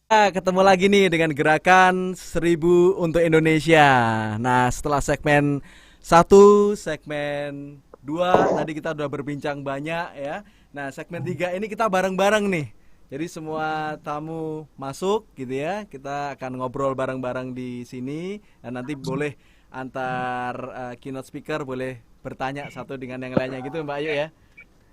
Ketemu lagi nih dengan gerakan 1000 untuk Indonesia. Nah, setelah segmen satu, segmen 2 tadi kita udah berbincang banyak ya. Nah, segmen 3 ini kita bareng-bareng nih. Jadi semua tamu masuk gitu ya. Kita akan ngobrol bareng-bareng di sini dan nanti boleh antar keynote speaker boleh bertanya satu dengan yang lainnya gitu Mbak Ayu ya.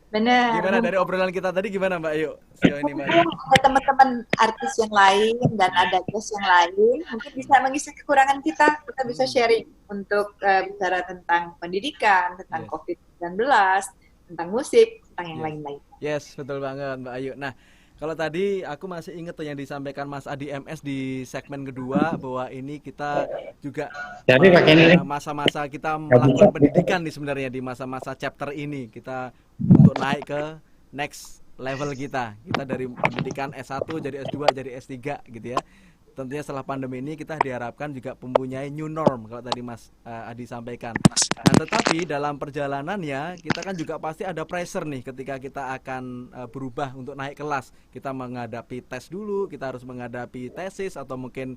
Benar, Gimana dari mumpung obrolan kita tadi gimana Mbak Ayu? Sejauh ini Mbak Ayu. ada teman-teman artis yang lain dan ada guest yang lain, mungkin bisa mengisi kekurangan kita. Kita bisa Hmm, sharing untuk bicara tentang pendidikan, tentang yes. COVID-19, tentang musik, tentang yang Yes. lain-lain. Yes, betul banget Mbak Ayu. Nah, kalau tadi aku masih inget tuh yang disampaikan Mas Adi MS di segmen kedua bahwa ini kita juga Jadi pakai ini nih. masa-masa kita Nggak bisa, melakukan bisa. pendidikan nih sebenarnya di masa-masa chapter ini kita untuk naik ke next level kita. Kita dari pendidikan S1 jadi S2 jadi S3 gitu ya. Tentunya setelah pandemi ini kita diharapkan juga mempunyai new norm kalau tadi Mas Adi sampaikan. Nah, tetapi dalam perjalanannya kita kan juga pasti ada pressure nih ketika kita akan berubah untuk naik kelas. Kita menghadapi tes dulu, kita harus menghadapi tesis atau mungkin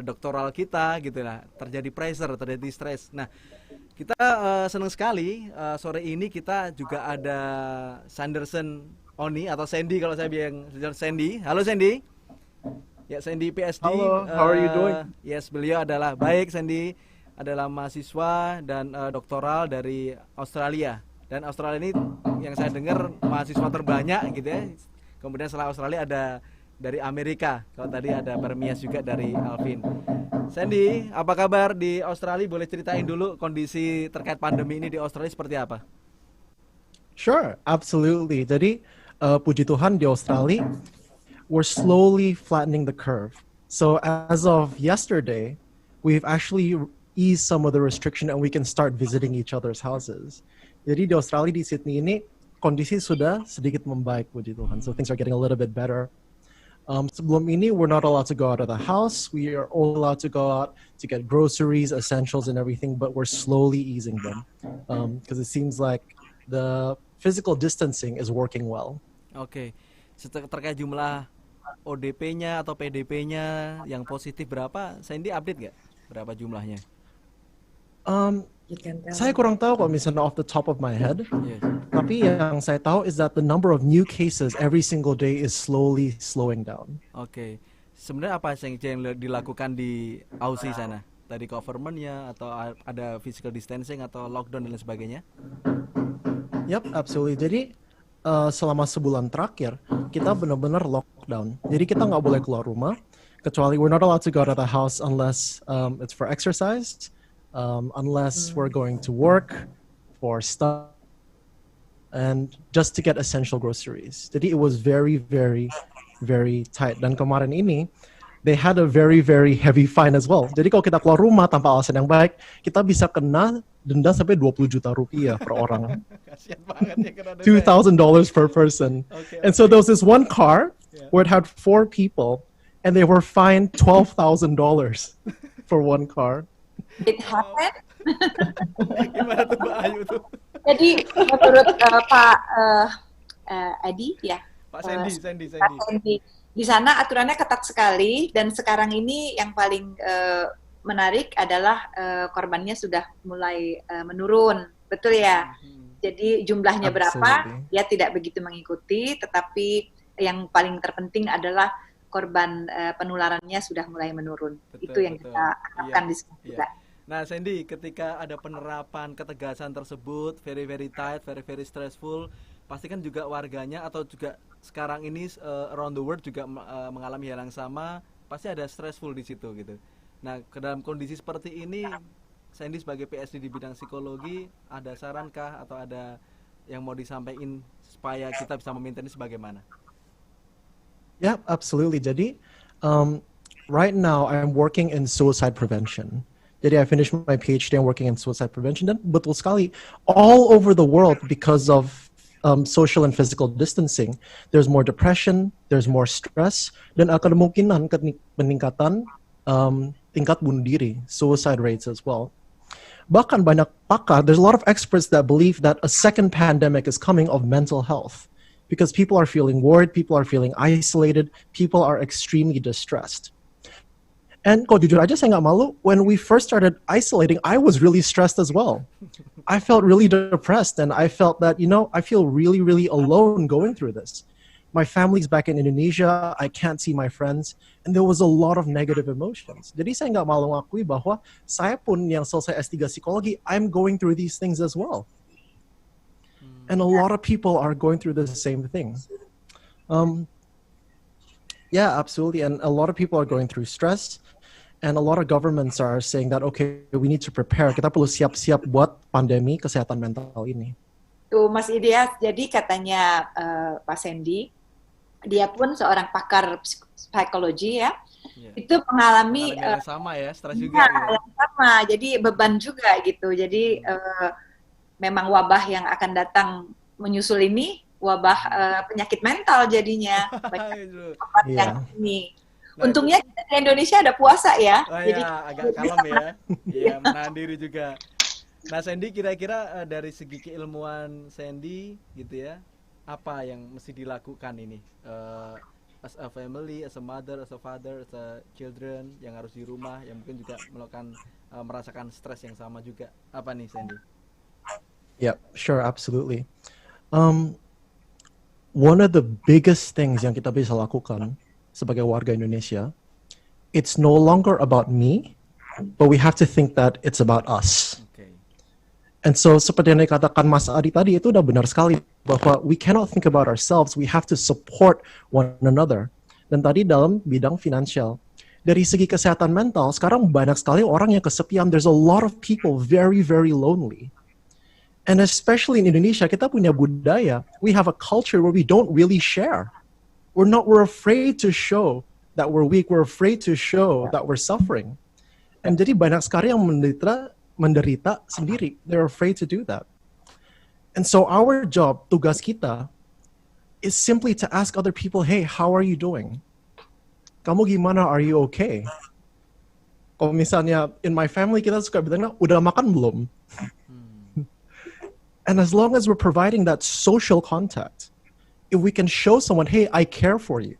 doktoral kita gitu lah. Terjadi pressure, terjadi stres. Nah, kita senang sekali sore ini kita juga ada Sanderson Oni atau Sandy kalau saya bilang Sandy. Halo Sandy. Ya, Sandy PSD, Hello, how are you doing? yes, beliau adalah baik. Sandy adalah mahasiswa dan doktoral dari Australia. Dan Australia ini yang saya dengar mahasiswa terbanyak gitu ya. Kemudian setelah Australia ada dari Amerika. Kalau tadi ada Permias juga dari Alvin. Sandy, apa kabar di Australia? Boleh ceritain dulu kondisi terkait pandemi ini di Australia seperti apa? Sure, absolutely. Jadi, puji Tuhan di Australia, we're slowly flattening the curve. So as of yesterday, we've actually eased some of the restriction and we can start visiting each other's houses. Jadi di Australia, di Sydney ini, kondisi sudah sedikit membaik, puji Tuhan. So things are getting a little bit better. Sebelum ini, we're not allowed to go out of the house. We are only allowed to go out to get groceries, essentials, and everything, but we're slowly easing them because it seems like the physical distancing is working well. Oke. Terkait jumlah ODP-nya atau PDP-nya yang positif berapa? Sandy update nggak? Berapa jumlahnya? Um, You can tell. saya kurang tahu kalau misalnya off the top of my head, Yes. tapi yang saya tahu is that the number of new cases every single day is slowly slowing down. Oke. Sebenarnya apa yang dilakukan di Aussie sana? Tadi government-nya atau ada physical distancing atau lockdown dan lain sebagainya? Yep, absolutely. Jadi selama sebulan terakhir kita benar-benar lockdown. Jadi kita nggak boleh keluar rumah, kecuali we're not allowed to go out of the house unless it's for exercise, unless we're going to work for stuff, and just to get essential groceries. Jadi it was very, very, very tight. Dan kemarin ini, they had a very, very heavy fine as well. Jadi kalau kita keluar rumah tanpa alasan yang baik, kita bisa kena denda sampai 20 juta rupiah per orang. Kasian banget ya kena denda. $2,000 per person. Okay, And so there was this one car where it had 4 people and they were fined $12,000 for one car. It happened. Gimana tuh Mbak Ayu tuh? Jadi menurut Pak Adi, ya, Pak eh, Sandy. Pak Sandy, di sana aturannya ketat sekali dan sekarang ini yang paling menarik adalah korbannya sudah mulai menurun, betul ya? Jadi jumlahnya berapa, Absolutely. dia tidak begitu mengikuti, tetapi yang paling terpenting adalah korban penularannya sudah mulai menurun. Betul, Itu yang betul. kita harapkan Iya, di sini iya. juga. Nah, Sandy, ketika ada penerapan ketegasan tersebut, very very tight, very very stressful, pasti kan juga warganya atau juga sekarang ini around the world juga mengalami hal yang sama, pasti ada stressful di situ gitu. Nah, ke dalam kondisi seperti ini, Sandy sebagai PSD di bidang psikologi, ada sarankah atau ada yang mau disampaikan supaya kita bisa memaintain ini sebagaimana? Yeah, absolutely. Jadi, right now I'm working in suicide prevention. Jadi I finished my PhD and working in suicide prevention. Dan betul sekali, all over the world because of social and physical distancing, there's more depression, there's more stress, dan akan kemungkinan peningkatan tingkat bunuh diri, suicide rates as well. Bahkan banyak pakar, there's a lot of experts that believe that a second pandemic is coming of mental health. because people are feeling worried, people are feeling isolated, people are extremely distressed. And kok jujur aja saya nggak malu, when we first started isolating, I was really stressed as well. I felt really depressed and I felt that, I feel really, really alone going through this. My family's back in Indonesia, I can't see my friends, and there was a lot of negative emotions. Jadi saya nggak malu ngakui bahwa saya pun yang selesai S3 psikologi, I'm going through these things as well. And a lot of people are going through the same thing. Yeah, absolutely. And a lot of people are going through stress. And a lot of governments are saying that, okay, we need to prepare. Kita perlu siap-siap buat pandemi kesehatan mental ini. Tuh, Mas Idias, jadi katanya Pak Sandy, dia pun seorang pakar psikologi ya, itu mengalami yang sama ya, stres juga. Yang sama, jadi beban juga gitu. Jadi memang wabah yang akan datang menyusul ini, wabah penyakit mental jadinya. Yang ini. Nah, untungnya kita di Indonesia ada puasa ya. Jadi agak kalem ya. Iya, menahan diri juga. Nah, Sandy, kira-kira dari segi keilmuan Sandy gitu ya, apa yang mesti dilakukan ini? As a family, as a mother, as a father, as a children yang harus di rumah, yang mungkin juga merasakan stres yang sama juga. Apa nih, Sandy? Yeah, sure, absolutely. One of the biggest things yang kita bisa lakukan sebagai warga Indonesia, it's no longer about me, but we have to think that it's about us. Okay. And so seperti yang dikatakan Mas Adi tadi, itu udah benar sekali, bahwa we cannot think about ourselves, we have to support one another. Dan tadi dalam bidang finansial, dari segi kesehatan mental, sekarang banyak sekali orang yang kesepian. There's a lot of people very, very lonely. And especially in Indonesia, kita punya budaya, we have a culture where we don't really share. We're afraid to show that we're weak. We're afraid to show that we're suffering. And jadi banyak sekali yang menderita sendiri. They're afraid to do that. And so our job, tugas kita, is simply to ask other people, hey, how are you doing? Kamu gimana? Are you okay? Kalau misalnya in my family kita suka bilang, udah makan belum? And as long as we're providing that social contact, if we can show someone, hey, I care for you.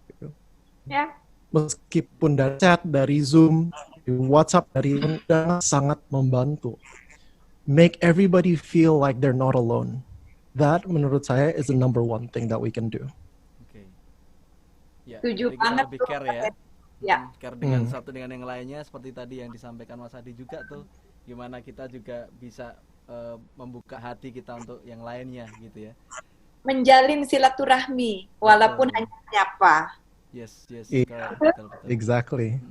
Yeah. Meskipun dari chat, dari Zoom, dari WhatsApp, dari sangat membantu. Make everybody feel like they're not alone. That, menurut saya, is the number one thing that we can do. Okay. Ya, Setuju kita banget lebih tuh. care ya. Ya. Care dengan satu dengan yang lainnya, seperti tadi yang disampaikan Mas Adi juga tuh. Gimana kita juga bisa membuka hati kita untuk yang lainnya gitu ya. Menjalin silaturahmi walaupun hanya menyapa. Yes, Yeah. betul. Exactly.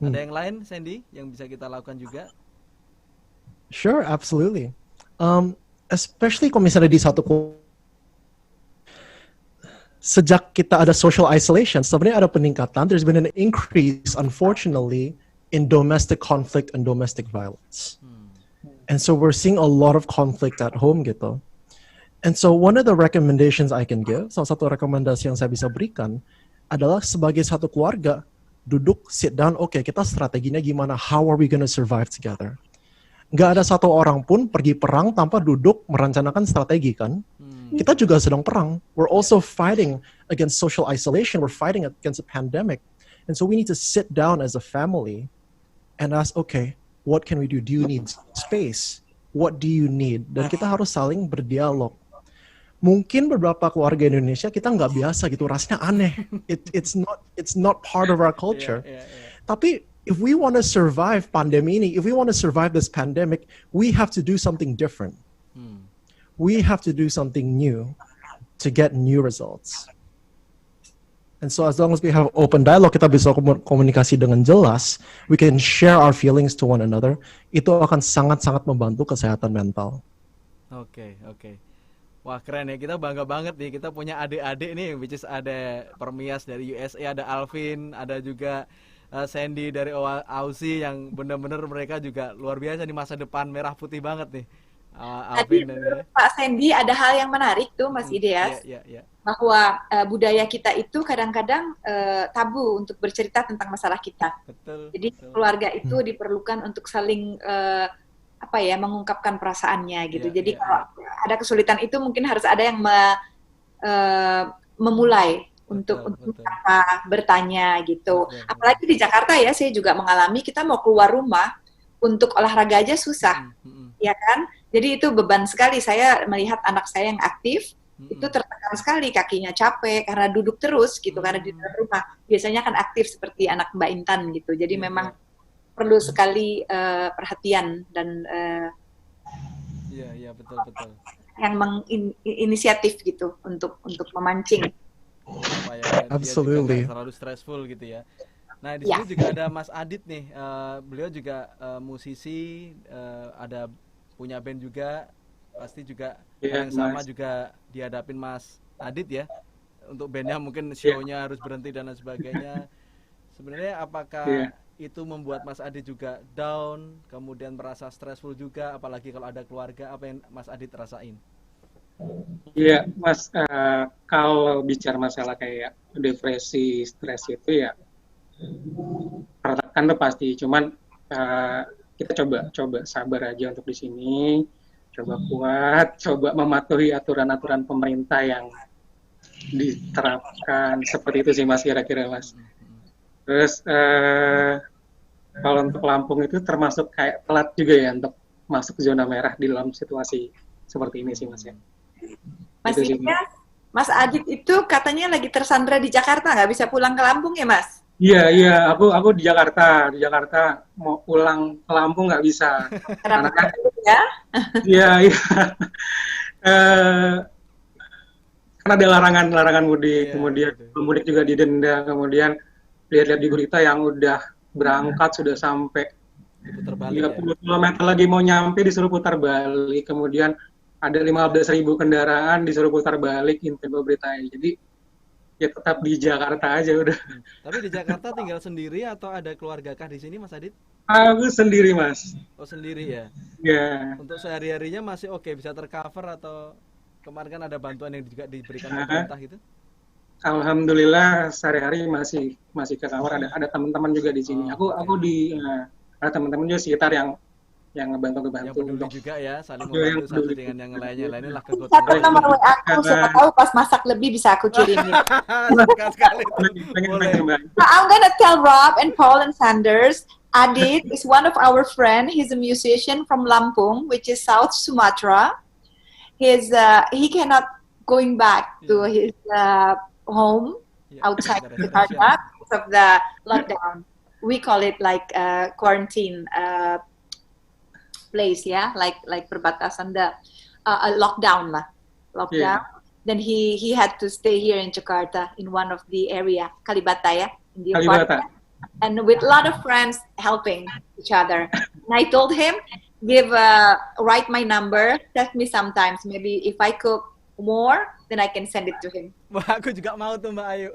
Ada yang lain, Sandy, yang bisa kita lakukan juga? Sure, absolutely. Especially kalau misalnya di satu sejak kita ada social isolation, sebenarnya ada peningkatan. There's been an increase, unfortunately, in domestic conflict and domestic violence. And so we're seeing a lot of conflict at home gitu. And so one of the recommendations I can give, salah satu rekomendasi yang saya bisa berikan adalah sebagai satu keluarga, duduk, sit down, okay, kita strateginya gimana, how are we gonna survive together? Nggak ada satu orang pun pergi perang tanpa duduk merencanakan strategi kan? Kita juga sedang perang. We're also fighting against social isolation, we're fighting against a pandemic. And so we need to sit down as a family and ask, okay, what can we do? Do you need space? What do you need? Dan kita harus saling berdialog. Mungkin beberapa keluarga Indonesia kita nggak biasa gitu, rasanya aneh. It's not part of our culture. Tapi if we want to survive pandemi ini, if we want to survive this pandemic, we have to do something different. We have to do something new to get new results. And so as long as we have open dialogue, kita bisa komunikasi dengan jelas, we can share our feelings to one another, itu akan sangat-sangat membantu kesehatan mental. Oke. Wah, keren ya, kita bangga banget nih, kita punya adik-adik nih, which is ada Permias dari USA, ada Alvin, ada juga Sandy dari Aussie, yang benar-benar mereka juga luar biasa di masa depan, merah putih banget nih. Alvin dan Pak Sandy, ada hal yang menarik tuh Mas Ideas, bahwa budaya kita itu kadang-kadang tabu untuk bercerita tentang masalah kita. Jadi keluarga itu diperlukan untuk saling mengungkapkan perasaannya gitu. Jadi kalau ada kesulitan itu mungkin harus ada yang memulai Betul, untuk betul. bertanya gitu. Betul, betul. Apalagi di Jakarta ya, saya juga mengalami kita mau keluar rumah untuk olahraga aja susah, ya kan? Jadi itu beban sekali. Saya melihat anak saya yang aktif itu tertekan sekali, kakinya capek karena duduk terus gitu, karena di dalam rumah. Biasanya kan aktif seperti anak Mbak Intan gitu. Jadi memang perlu sekali perhatian dan Iya, betul, betul. yang menginisiatif gitu untuk memancing. Supaya dia juga Absolutely. nggak terlalu stressful gitu ya. Nah, di Ya. sini juga ada Mas Adit nih. Beliau juga musisi, ada punya band juga. Pasti juga hal yang sama juga dihadapin Mas Adit ya. Untuk bandnya mungkin show-nya harus berhenti dan lain sebagainya. Sebenarnya apakah itu membuat Mas Adit juga down, kemudian merasa stressful juga, apalagi kalau ada keluarga, apa yang Mas Adit rasain? Iya, Mas, kalau bicara masalah kayak depresi, stres itu ya tertekan tuh pasti. Cuman kita coba sabar aja untuk di sini, coba kuat, coba mematuhi aturan-aturan pemerintah yang diterapkan. Seperti itu sih Mas, kira-kira Mas. Terus kalau untuk Lampung itu termasuk kayak telat juga ya untuk masuk zona merah di dalam situasi seperti ini sih Mas ya. Pastinya Mas Adit itu katanya lagi tersandra di Jakarta, nggak bisa pulang ke Lampung ya Mas? Iya, aku di Jakarta mau pulang ke Lampung nggak bisa. Karena kan, ya? iya, karena ada larangan mudik, kemudian mudik juga didenda, kemudian lihat-lihat di berita yang udah berangkat sudah sampai 30 km lagi mau nyampe disuruh putar balik, kemudian ada 15.000 kendaraan disuruh putar balik, info beritanya. Jadi ya tetap di Jakarta aja udah. Tapi di Jakarta tinggal sendiri atau ada keluarga kah di sini Mas Adit? Aku sendiri Mas. Oh sendiri ya? Ya. Untuk sehari-harinya masih oke, bisa tercover atau kemarin kan ada bantuan yang juga diberikan pemerintah gitu? Alhamdulillah sehari-hari masih ke kamar, ada teman-teman juga di sini. Aku di ada teman-teman juga sekitar yang ngebantu yang peduli juga ya, saling Iya, membantu satu dengan yang lainnya. Inilah kegotong Satu royong. nomor WA aku, siapa tahu pas masak lebih bisa aku kirimin. Suka sekali tuh. Boleh. I'm gonna tell Rob and Paul and Sanders, Adit is one of our friend. He's a musician from Lampung, which is South Sumatra. He cannot going back to his home outside Jakarta because of the lockdown. We call it like quarantine place, yeah, like perbatasan, the lockdown lah, lockdown. Then he had to stay here in Jakarta in one of the area Kalibata, yeah, in the apartment, and with a lot of friends helping each other. And I told him, write my number, text me sometimes, maybe if I cook more, then I can send it to him. Wah, aku juga mau tuh Mbak Ayu.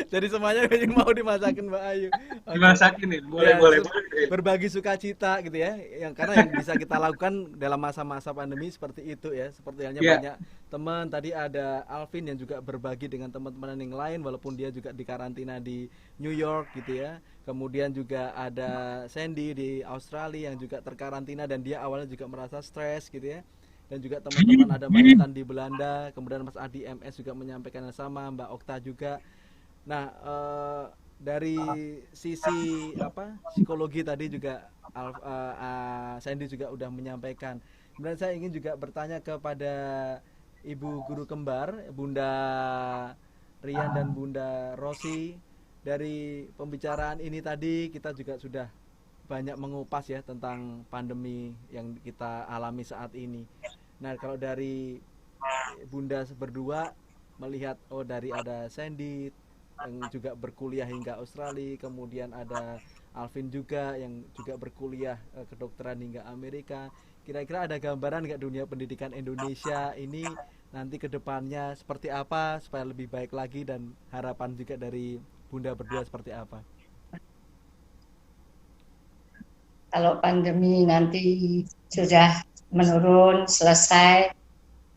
Jadi semuanya yang mau dimasakin Mbak Ayu. Dimasakin nih, boleh. Berbagi sukacita gitu ya. Karena yang bisa kita lakukan dalam masa-masa pandemi seperti itu ya. Seperti halnya banyak teman, tadi ada Alvin yang juga berbagi dengan teman-teman yang lain walaupun dia juga di karantina di New York gitu ya. Kemudian juga ada Sandy di Australia yang juga terkarantina dan dia awalnya juga merasa stres gitu ya. Dan juga teman-teman ada Mbak Intan di Belanda, kemudian Mas Adi MS juga menyampaikan yang sama, Mbak Okta juga. Nah, dari sisi psikologi tadi juga Sandy juga udah menyampaikan. Kemudian saya ingin juga bertanya kepada Ibu Guru Kembar, Bunda Rian dan Bunda Rosi. Dari pembicaraan ini tadi kita juga sudah banyak mengupas ya tentang pandemi yang kita alami saat ini. Nah, kalau dari Bunda berdua melihat dari ada Sandy yang juga berkuliah hingga Australia, kemudian ada Alvin juga yang juga berkuliah kedokteran hingga Amerika. Kira-kira ada gambaran nggak dunia pendidikan Indonesia ini nanti ke depannya seperti apa supaya lebih baik lagi, dan harapan juga dari Bunda berdua seperti apa? Kalau pandemi nanti sudah menurun, selesai,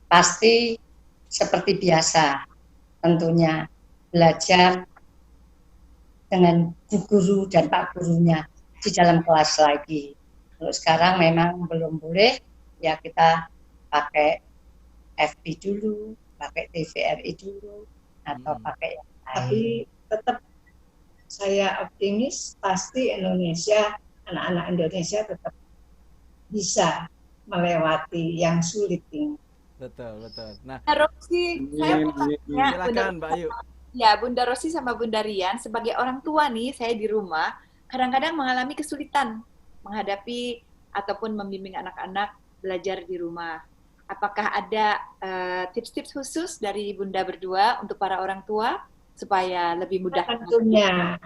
pasti seperti biasa tentunya belajar dengan bu guru dan pak gurunya di dalam kelas lagi. Kalau sekarang memang belum boleh, ya kita pakai FB dulu, pakai TVRI dulu atau pakai yang lain. Tapi tetap saya optimis pasti Indonesia, anak-anak Indonesia tetap bisa melewati yang sulit ini. Betul. Nah, Rosi, saya mau tanya, silakan Mbak Ayu. Ya, Bunda Rosi sama Bunda Rian, sebagai orang tua nih, saya di rumah kadang-kadang mengalami kesulitan menghadapi ataupun membimbing anak-anak belajar di rumah. Apakah ada tips-tips khusus dari Bunda berdua untuk para orang tua supaya lebih mudah? Tentunya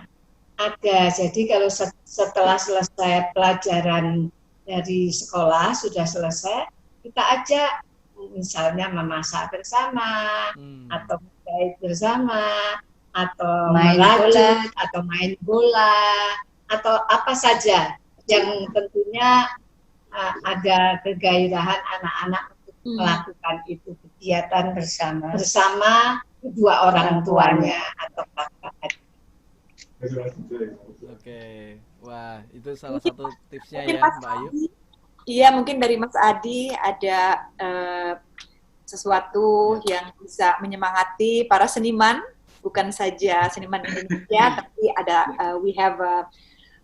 ada. Jadi kalau setelah selesai pelajaran dari sekolah sudah selesai, kita ajak misalnya memasak bersama atau menjahit bersama atau Main merajut atau main bola atau apa saja yang tentunya ada kegairahan anak-anak untuk melakukan itu kegiatan bersama kedua orang tuanya atau kakak. Oke. Wah, itu salah satu tipsnya Mungkin ya, Mas Mbak Ayu. Adi, iya, mungkin dari Mas Adi ada sesuatu yang bisa menyemangati para seniman, bukan saja seniman Indonesia, tapi ada we have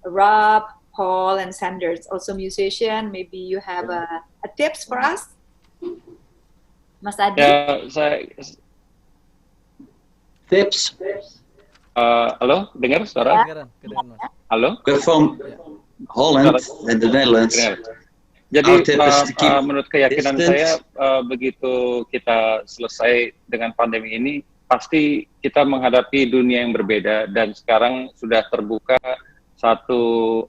Rob, Paul, and Sanders, also musician. Maybe you have a tips for us, Mas Adi? Ya, saya tips. Halo, dengar suara? Kedengaran, Mas. Halo? We're from Holland and the Netherlands. Jadi Our tip is to keep menurut keyakinan distance. saya, begitu kita selesai dengan pandemi ini, pasti kita menghadapi dunia yang berbeda, dan sekarang sudah terbuka satu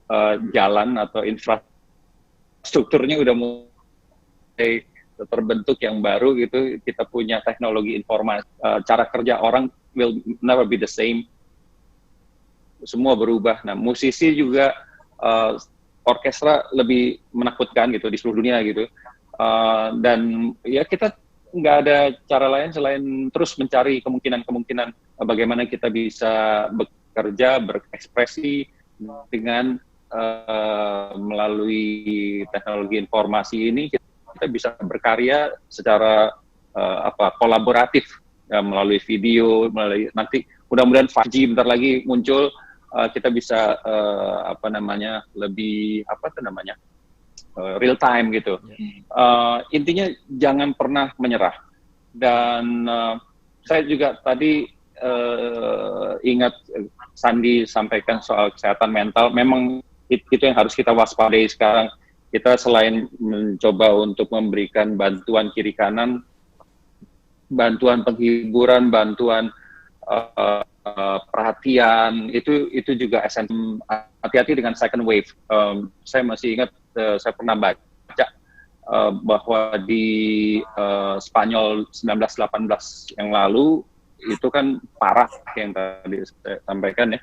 jalan atau infrastrukturnya udah mulai terbentuk yang baru gitu. Kita punya teknologi informasi, cara kerja orang will never be the same. Semua berubah. Nah, musisi juga orkestra lebih menakutkan gitu di seluruh dunia gitu, dan ya kita nggak ada cara lain selain terus mencari kemungkinan bagaimana kita bisa bekerja, berekspresi dengan melalui teknologi informasi ini. Kita bisa berkarya secara kolaboratif, ya, melalui video, melalui nanti mudah-mudahan 5G bentar lagi muncul. Kita bisa lebih real time gitu. Intinya jangan pernah menyerah. Dan saya juga tadi ingat Sandi sampaikan soal kesehatan mental. Memang itu yang harus kita waspadai sekarang. Kita selain mencoba untuk memberikan bantuan kiri kanan, bantuan penghiburan, bantuan perhatian, itu juga esensi. Hati-hati dengan second wave. Saya masih ingat, saya pernah baca bahwa di Spanyol 1918 yang lalu itu kan parah yang tadi saya sampaikan ya.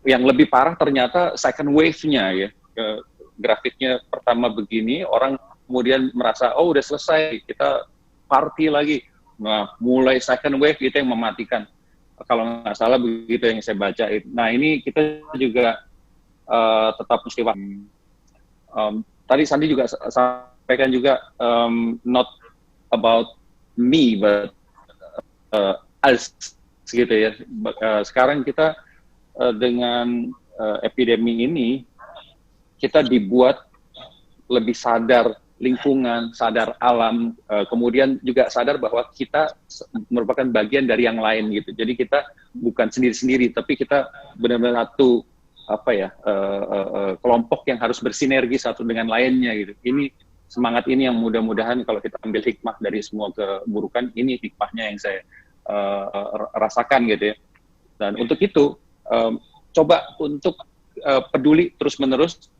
Yang lebih parah ternyata second wave-nya ya. Grafiknya pertama begini, orang kemudian merasa oh udah selesai, kita party lagi. Nah, mulai second wave itu yang mematikan. Kalau nggak salah begitu yang saya baca. Nah, ini kita juga tetap mesti tadi Sandi juga sampaikan juga not about me but us gitu ya. Sekarang kita dengan epidemi ini kita dibuat lebih sadar lingkungan, sadar alam, kemudian juga sadar bahwa kita merupakan bagian dari yang lain gitu. Jadi kita bukan sendiri-sendiri, tapi kita benar-benar satu kelompok yang harus bersinergi satu dengan lainnya gitu. Ini semangat ini yang mudah-mudahan kalau kita ambil hikmah dari semua keburukan, ini hikmahnya yang saya rasakan gitu ya. Dan untuk itu coba untuk peduli terus-menerus.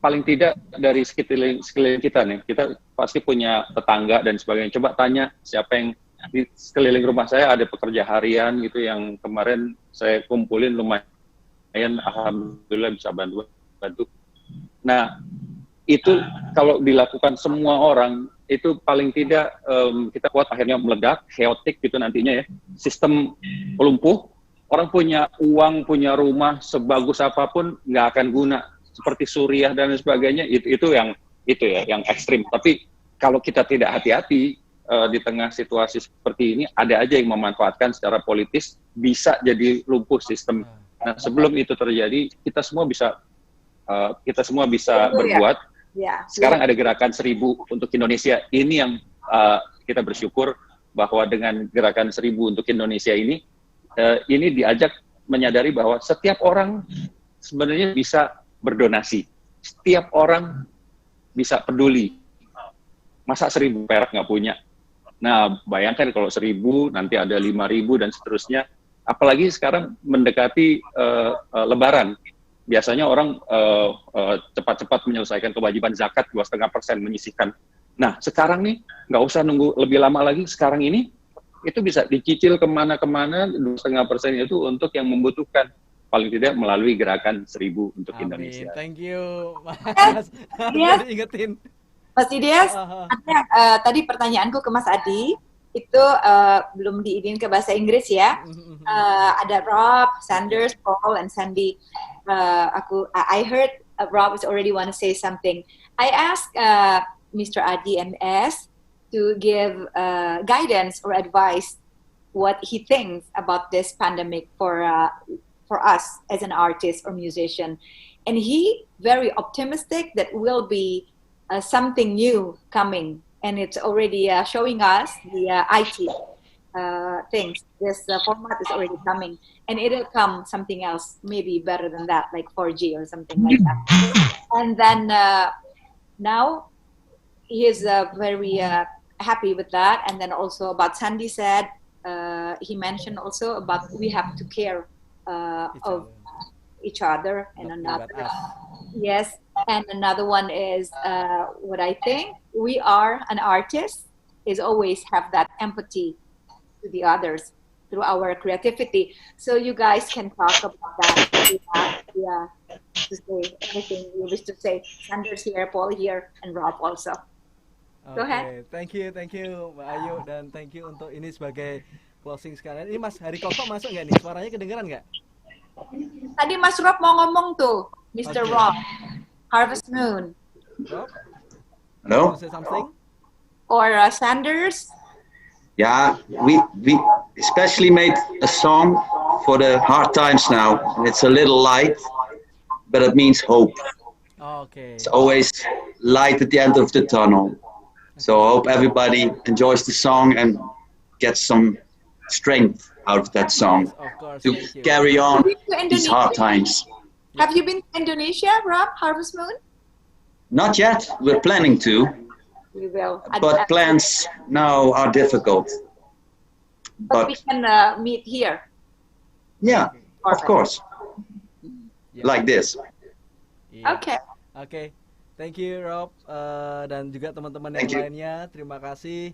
Paling tidak dari sekeliling kita nih, kita pasti punya tetangga dan sebagainya. Coba tanya siapa yang di sekeliling rumah saya ada pekerja harian gitu yang kemarin saya kumpulin lumayan, alhamdulillah bisa bantu. Nah, itu kalau dilakukan semua orang itu paling tidak kita kuat akhirnya meledak, chaotic gitu nantinya ya. Sistem lumpuh, orang punya uang, punya rumah sebagus apapun nggak akan guna. Seperti Suriah dan sebagainya, itu yang ekstrim. Tapi kalau kita tidak hati-hati, di tengah situasi seperti ini ada aja yang memanfaatkan secara politis bisa jadi lumpuh sistem. Nah, sebelum itu terjadi kita semua bisa berbuat. Ya. Sekarang ada gerakan 1000 untuk Indonesia. Ini yang kita bersyukur bahwa dengan gerakan 1000 untuk Indonesia ini diajak menyadari bahwa setiap orang sebenarnya bisa berdonasi. Setiap orang bisa peduli. Masa 1000 perak nggak punya? Nah, bayangkan kalau 1000, nanti ada 5000 dan seterusnya. Apalagi sekarang mendekati Lebaran. Biasanya orang cepat-cepat menyelesaikan kewajiban zakat 2,5% menyisihkan. Nah, sekarang nih nggak usah nunggu lebih lama lagi. Sekarang ini itu bisa dicicil kemana-kemana 2,5% itu untuk yang membutuhkan. Paling tidak melalui gerakan 1000 untuk Amin. Indonesia. Thank you, Mas. Yes. Ingetin. Mas Didias, tadi pertanyaanku ke Mas Adi itu belum diizin ke bahasa Inggris ya. Ada Rob, Sanders, Paul, and Sandy. I heard Rob is already want to say something. I asked Mr. Adi MS to give guidance or advice what he thinks about this pandemic for us as an artist or musician, and he very optimistic that will be something new coming, and it's already showing us the IT things. This format is already coming, and it'll come something else, maybe better than that, like 4G or something like that. And then now he is very happy with that. And then also about Sandy said, he mentioned also about we have to care of each other and another. Yes, and another one is what I think we are an artist is always have that empathy to the others through our creativity. So you guys can talk about that. Yeah, to say anything you wish to say. Sanders here, Paul here, and Rob also. Go ahead. Thank you Mbak Ayu, dan thank you untuk ini sebagai closing sekalian. Ini Mas Hari Koko masuk nggak nih? Suaranya kedengeran nggak? Tadi Mas Rob mau ngomong tuh, Mr. Rob, Harvest Moon. Rob? Hello? Say something? Or Sanders? Yeah, we especially made a song for the hard times now. It's a little light, but it means hope. Okay. It's always light at the end of the tunnel. So I hope everybody enjoys the song and gets some strength out of that song Of course, to thank you. carry on Have you been to these hard Indonesia? times. Have you been to Indonesia, Rob, Harvest Moon? Not yet. We're planning to, We will. but plans now are difficult. But we But can meet here. yeah, of Perfect. course, Yeah. like this. Iya. Okay. Oke. Thank you Rob. Dan juga teman-teman yang Thank you. lainnya. Terima kasih.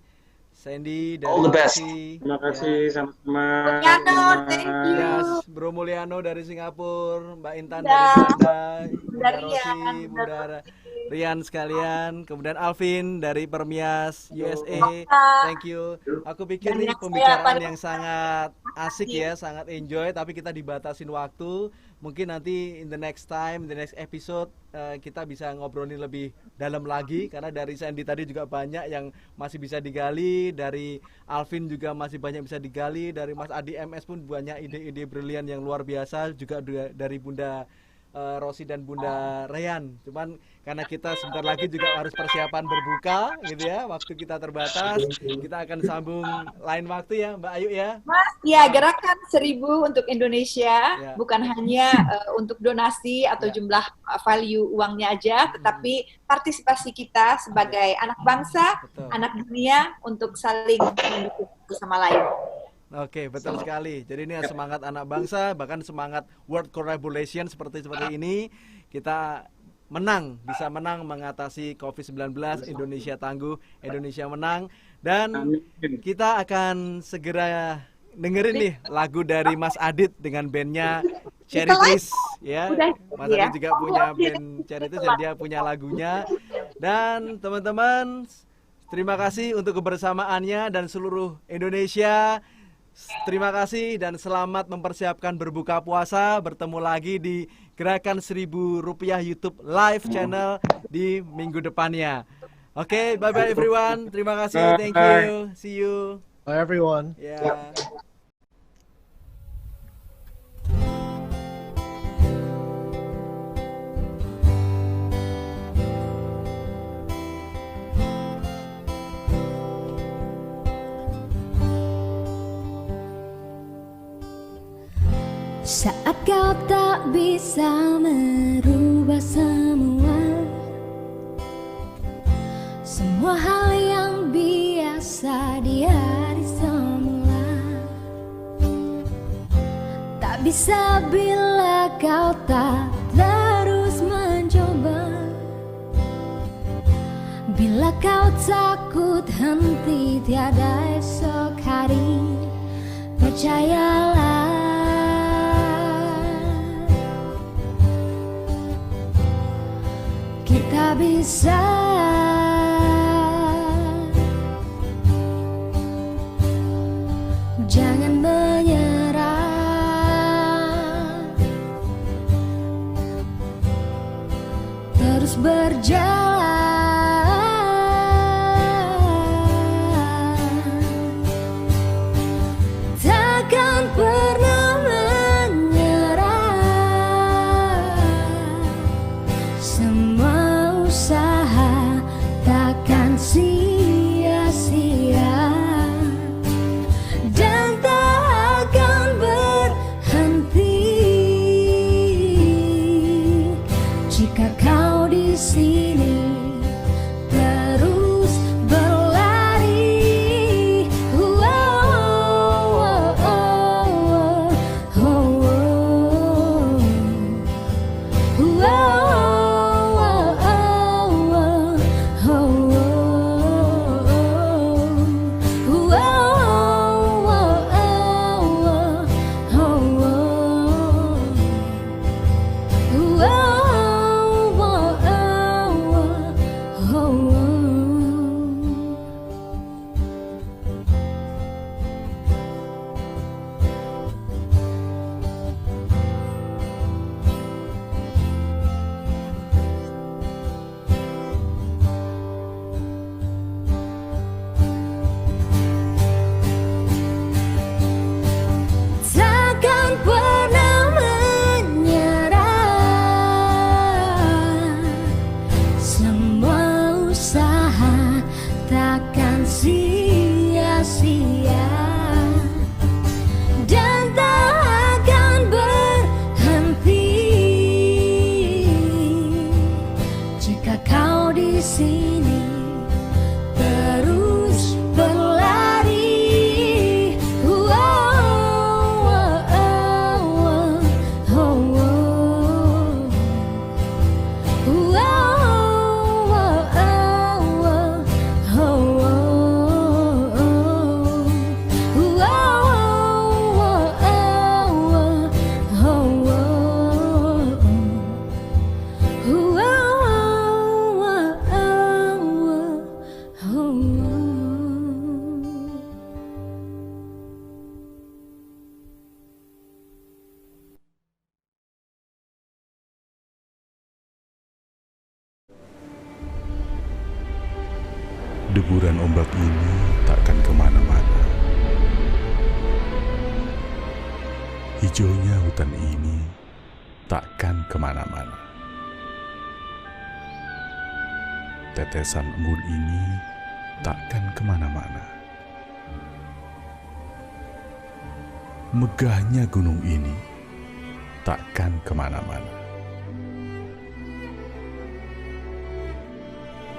Sandy dari All the best. Roxy. Terima kasih sama-sama. Mulyano, thank you. Yes, Bro Mulyano dari Singapura, Mbak Intan Ya. dari Belanda, Bunda Bunda Rian, Rosi, Bunda Rian sekalian, kemudian Alvin dari Permias USA, thank you. Aku pikir Dan ini yang pembicaraan saya yang sangat asik ya, sangat enjoy, tapi kita dibatasin waktu. Mungkin nanti in the next time, in the next episode kita bisa ngobrolin lebih dalam lagi, karena dari Sandy tadi juga banyak yang masih bisa digali, dari Alvin juga masih banyak bisa digali, dari Mas Adi MS pun banyak ide-ide brilian yang luar biasa, juga dari Bunda Rosi dan Bunda Rian. Cuman karena kita sebentar lagi juga harus persiapan berbuka gitu ya, waktu kita terbatas, kita akan sambung lain waktu ya Mbak Ayu ya. Mas, ya gerakan 1000 untuk Indonesia Ya. bukan hanya untuk donasi atau jumlah value uangnya aja, tetapi partisipasi kita sebagai anak bangsa, Betul. anak dunia untuk saling mendukung satu sama lain. Oke, betul sekali. Jadi ini semangat anak bangsa, bahkan semangat world collaboration seperti ini, kita bisa menang mengatasi COVID-19. Indonesia tangguh, Indonesia menang, dan kita akan segera dengerin nih lagu dari Mas Adit dengan bandnya Cherry Trees ya. Mas Adit juga punya band Cherry Trees dan dia punya lagunya. Dan teman-teman, terima kasih untuk kebersamaannya dan seluruh Indonesia. Terima kasih dan selamat mempersiapkan berbuka puasa. Bertemu lagi di Gerakan 1000 Rupiah YouTube Live Channel di minggu depannya. Oke, bye bye everyone. Terima kasih. Thank you. See you. Bye everyone. Yeah. Saat kau tak bisa merubah semua hal yang biasa di hari semula, tak bisa bila kau tak terus mencoba. Bila kau takut henti tiada esok hari, percayalah kita bisa. Jangan menyerah, terus berjalan, takkan pernah menyerah. Semua usaha takkan sia-sia dan tak akan berhenti jika kau di sini terus berlari. Takkan pernah menyerah, semua usaha takkan sia-sia dan tak akan berhenti jika kau di sini terus berlari. Deburan ombak ini takkan kemana-mana. Hijaunya hutan ini takkan kemana-mana. Tetesan embun ini takkan kemana-mana. Megahnya gunung ini takkan kemana-mana.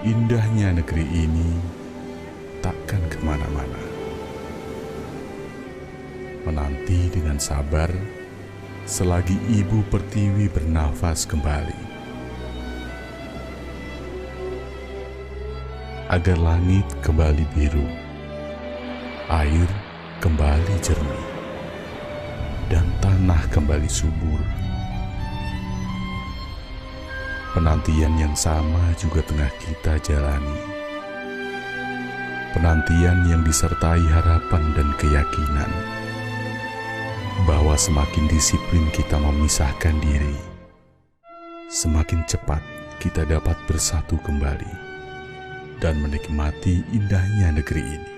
Indahnya negeri ini takkan kemana-mana. Menanti dengan sabar selagi Ibu Pertiwi bernafas kembali, agar langit kembali biru, air kembali jernih, dan tanah kembali subur. Penantian yang sama juga tengah kita jalani. Penantian yang disertai harapan dan keyakinan bahwa semakin disiplin kita memisahkan diri, semakin cepat kita dapat bersatu kembali dan menikmati indahnya negeri ini.